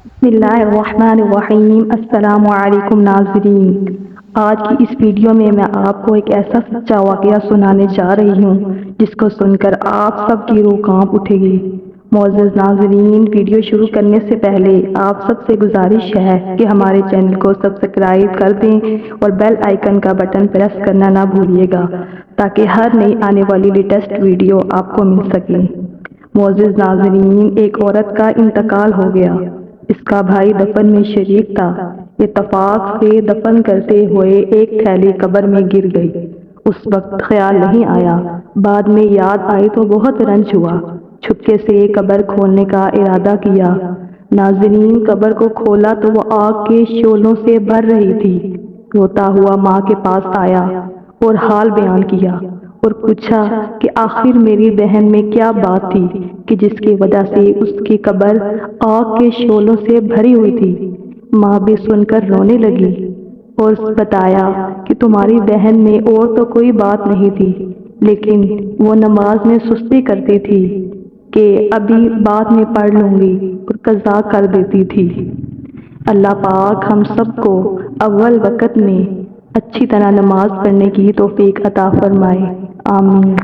بسم اللہ الرحمن الرحیم۔ السلام علیکم ناظرین، آج کی اس ویڈیو میں آپ کو ایک ایسا سچا واقعہ سنانے جا رہی ہوں جس کو سن کر آپ سب کی روح کانپ اٹھے گی۔ معزز ناظرین، ویڈیو شروع کرنے سے پہلے آپ سب سے گزارش ہے کہ ہمارے چینل کو سبسکرائب کر دیں اور بیل آئیکن کا بٹن پریس کرنا نہ بھولیے گا تاکہ ہر نئی آنے والی لیٹسٹ ویڈیو آپ کو مل سکے۔ معزز ناظرین، ایک عورت کا انتقال ہو گیا۔ اس کا بھائی دفن میں شریک تھا۔ اتفاق سے دفن کرتے ہوئے ایک تھیلی قبر میں گر گئی۔ اس وقت خیال نہیں آیا، بعد میں یاد آئی تو بہت رنج ہوا۔ چھپکے سے قبر کھولنے کا ارادہ کیا۔ ناظرین، قبر کو کھولا تو وہ آگ کے شعلوں سے بھر رہی تھی۔ روتا ہوا ماں کے پاس آیا اور حال بیان کیا اور پوچھا کہ آخر میری بہن میں کیا بات تھی کہ جس کی وجہ سے اس کی قبر آگ کے شعلوں سے بھری ہوئی تھی۔ ماں بھی سن کر رونے لگی اور بتایا کہ تمہاری بہن میں اور تو کوئی بات نہیں تھی، لیکن وہ نماز میں سستی کرتی تھی کہ ابھی بعد میں پڑھ لوں گی اور قضا کر دیتی تھی۔ اللہ پاک ہم سب کو اول وقت میں اچھی طرح نماز پڑھنے کی توفیق عطا فرمائے، آمین۔